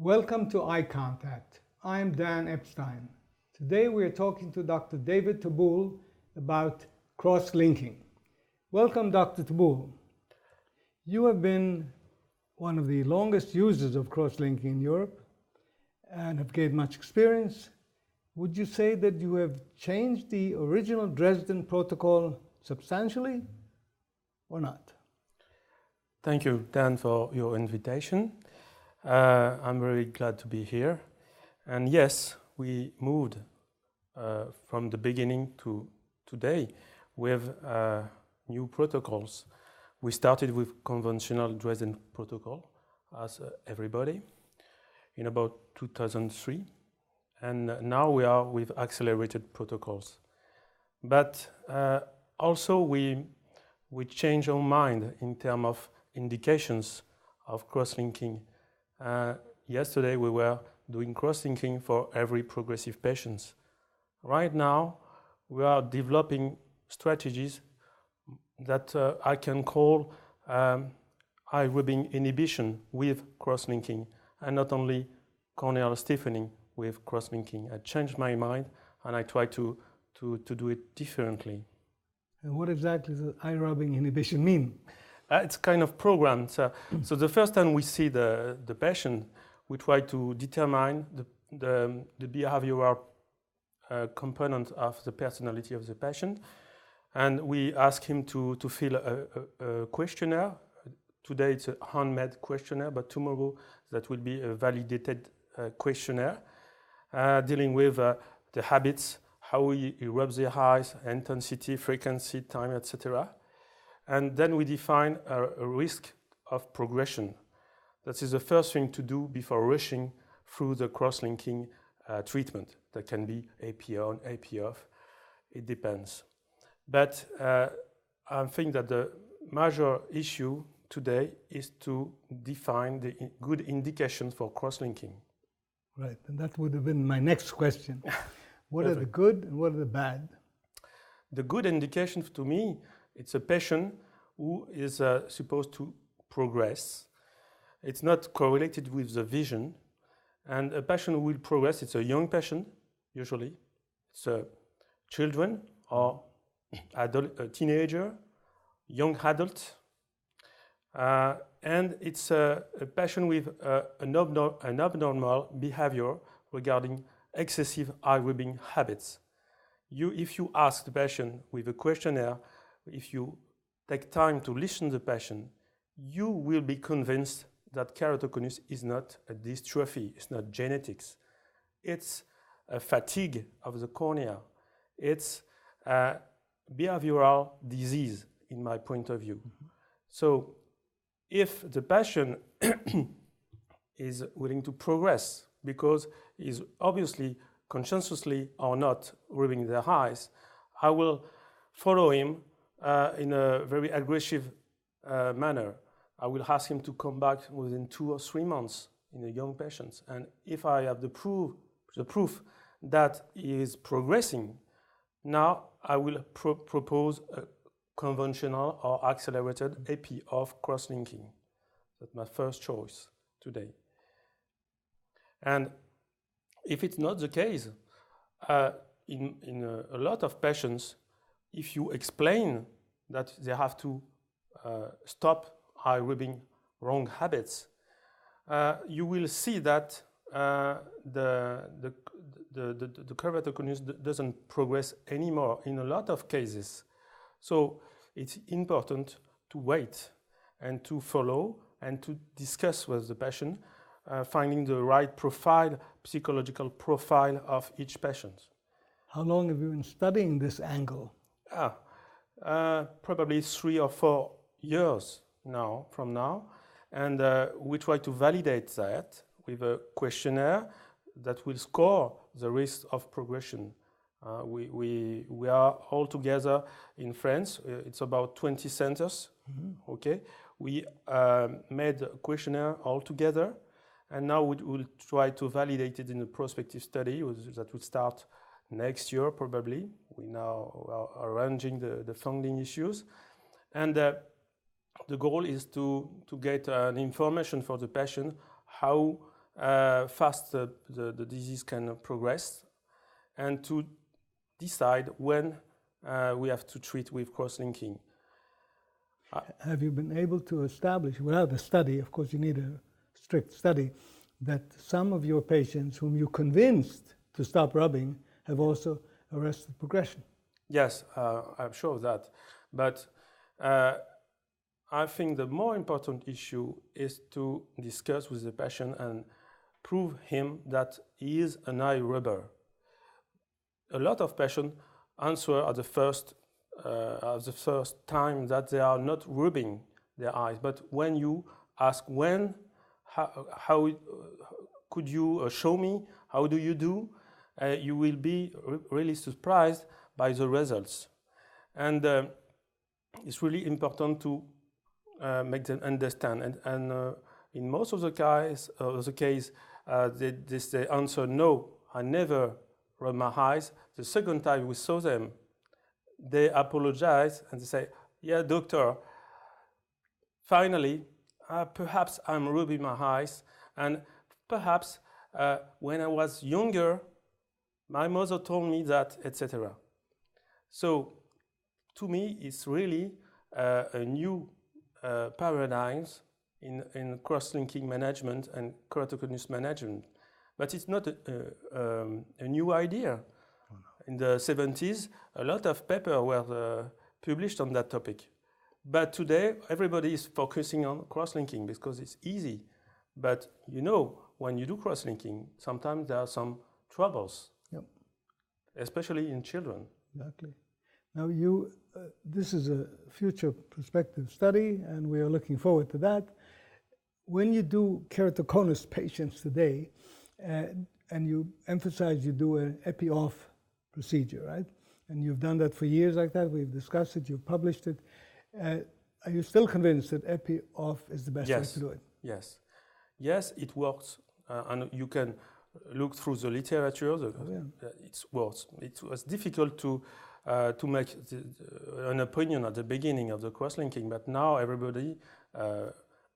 Welcome to Eye Contact. I'm Dan Epstein. Today we are talking to Dr. David Touboul about cross-linking. Welcome, Dr. Touboul. You have been one of the longest users of cross-linking in Europe and have gained much experience. Would you say that you have changed the original Dresden protocol substantially or not? Thank you, Dan, for your invitation. I'm very glad to be here. And yes, we moved from the beginning to today with new protocols. We started with conventional Dresden protocol, as everybody, in about 2003. And now we are with accelerated protocols. But also we change our mind in terms of indications of cross-linking. Yesterday we were doing cross-linking for every progressive patient. Right now we are developing strategies that I can call eye rubbing inhibition with cross-linking, and not only corneal stiffening with cross-linking. I changed my mind and I try to do it differently. And what exactly does eye rubbing inhibition mean? It's kind of programmed. So the first time we see the patient, we try to determine the behavioral component of the personality of the patient. And we ask him to fill a questionnaire. Today it's a handmade questionnaire, but tomorrow that will be a validated questionnaire dealing with the habits, how he rubs the eyes, intensity, frequency, time, etc. And then we define a risk of progression. That is the first thing to do before rushing through the cross-linking treatment. That can be AP on, AP off, it depends. But I think that the major issue today is to define the good indications for cross-linking. Right, and that would have been my next question. What are the good and what are the bad? The good indications to me, it's a patient who is supposed to progress. It's not correlated with the vision. And a patient who will progress, it's a young patient, usually. It's a children or adult, a teenager, young adult. And it's a patient with an abnormal behavior regarding excessive eye rubbing habits. If you ask the patient with a questionnaire, if you take time to listen to the patient, you will be convinced that keratoconus is not a dystrophy, it's not genetics. It's a fatigue of the cornea. It's a behavioral disease, in my point of view. Mm-hmm. So if the patient is willing to progress because he's obviously conscientiously or not rubbing their eyes, I will follow him in a very aggressive manner. I will ask him to come back within 2 or 3 months in a young patient. And if I have the proof that he is progressing, now I will propose a conventional or accelerated AP of cross-linking. That's my first choice today. And if it's not the case, in a lot of patients, if you explain that they have to stop eye rubbing wrong habits, you will see that the keratoconus doesn't progress anymore in a lot of cases. So it's important to wait and to follow and to discuss with the patient, finding the right profile, psychological profile of each patient. How long have you been studying this angle? Probably 3 or 4 years from now. And we try to validate that with a questionnaire that will score the risk of progression. We are all together in France. It's about 20 centers. Mm-hmm. Okay. We made a questionnaire all together, and now we will try to validate it in a prospective study that will start next year probably. We now are arranging the funding issues, and the goal is to get an information for the patient how fast the disease can progress, and to decide when we have to treat with cross-linking. Have you been able to establish, without a study, of course you need a strict study, that some of your patients whom you convinced to stop rubbing have also arrested progression? Yes, I'm sure of that. But I think the more important issue is to discuss with the patient and prove him that he is an eye rubber. A lot of patients answer at the first time that they are not rubbing their eyes. But when you ask how could you show me, how do you do, you will be really surprised by the results. And it's really important to make them understand. And in most of the case, they answer, no, I never rub my eyes. The second time we saw them, they apologize and they say, yeah, doctor, finally, perhaps I'm rubbing my eyes, and perhaps when I was younger, my mother told me that, etc. So, to me, it's really a new paradigm in cross-linking management and keratoconus management. But it's not a new idea. Oh, no. In the 70s, a lot of papers were published on that topic. But today, everybody is focusing on cross-linking because it's easy. But you know, when you do cross-linking, sometimes there are some troubles, yep, especially in children. Exactly. Now, this is a future prospective study, and we are looking forward to that. When you do keratoconus patients today, and you emphasize you do an epi-off procedure, right? And you've done that for years like that. We've discussed it. You've published it. Are you still convinced that epi-off is the best way to do it? Yes. Yes, it works. And you can look through the literature. It works. It was difficult to make an opinion at the beginning of the cross-linking, but now everybody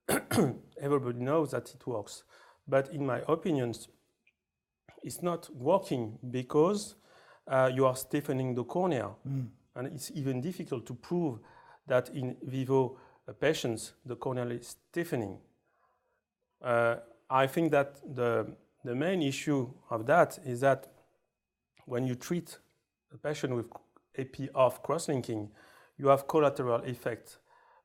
knows that it works. But in my opinion, it's not working because you are stiffening the cornea. And it's even difficult to prove that in vivo patients, the corneal is stiffening. I think that the main issue of that is that when you treat a patient with epi-off cross-linking, you have collateral effects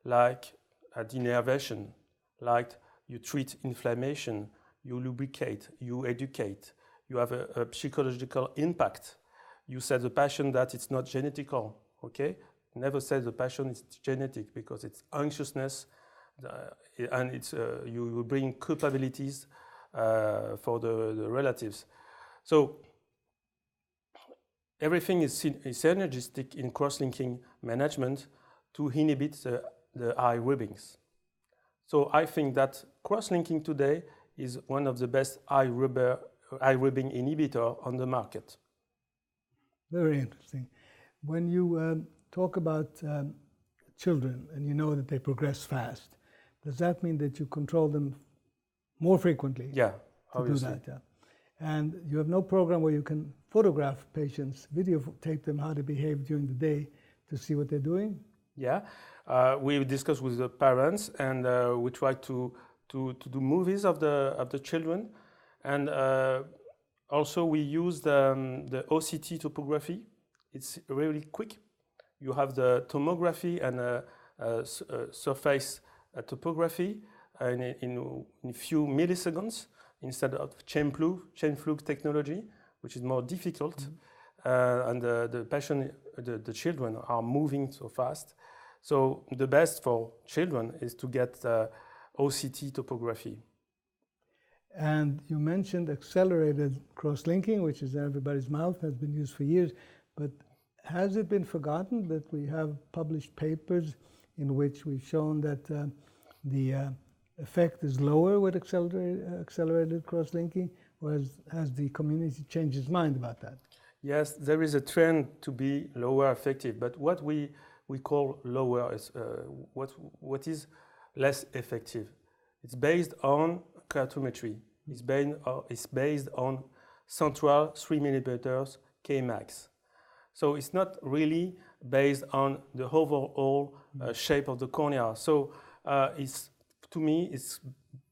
like denervation, like you treat inflammation, you lubricate, you educate, you have a psychological impact. You said the patient that it's not genetical, okay? Never say the patient is genetic because it's anxiousness and it's you will bring culpabilities for the relatives. So everything is synergistic in cross-linking management to inhibit the eye rubbings. So I think that cross-linking today is one of the best eye rubbing inhibitor on the market. Very interesting. When you talk about children and you know that they progress fast, does that mean that you control them more frequently? Yeah, obviously. To do that, yeah. And you have no program where you can photograph patients, videotape them how they behave during the day to see what they're doing? Yeah, we discuss with the parents, and we try to do movies of the children, and also we use the OCT topography. It's really quick. You have the tomography and surface topography in a few milliseconds instead of chain fluke technology, which is more difficult. And the patient, the children are moving so fast. So the best for children is to get OCT topography. And you mentioned accelerated cross-linking, which is in everybody's mouth, has been used for years. But has it been forgotten that we have published papers in which we've shown that the effect is lower with accelerated cross-linking, or has the community changed its mind about that? Yes, there is a trend to be lower effective, but what we call lower is what is less effective. It's based on keratometry. is based on central 3 millimeters Kmax. So it's not really based on the overall shape of the cornea. So to me,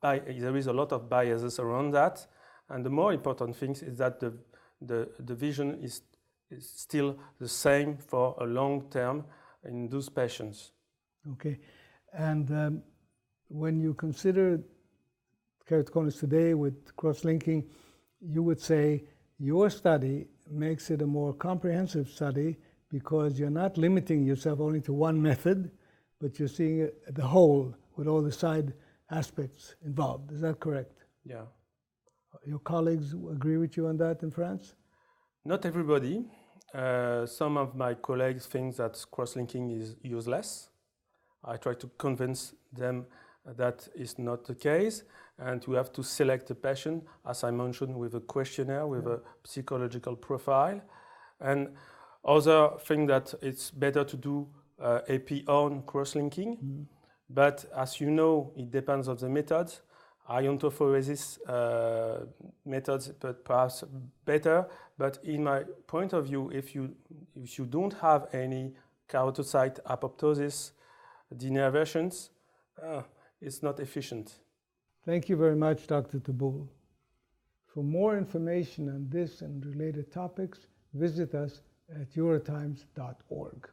there is a lot of biases around that. And the more important thing is that the vision is still the same for a long term in those patients. Okay. And when you consider keratoconus today with cross-linking, you would say your study makes it a more comprehensive study because you're not limiting yourself only to one method, but you're seeing the whole with all the side aspects involved. Is that correct? Yeah. Your colleagues agree with you on that in France? Not everybody. Some of my colleagues think that cross-linking is useless. I try to convince them that is not the case, and we have to select a patient, as I mentioned, with a questionnaire, with a psychological profile. And other think that it's better to do AP on cross-linking, but as you know, it depends on the methods. Iontophoresis methods, but perhaps better. But in my point of view, if you don't have any keratocyte apoptosis, denervations, it's not efficient. Thank you very much, Dr. Touboul. For more information on this and related topics, visit us at eurotimes.org.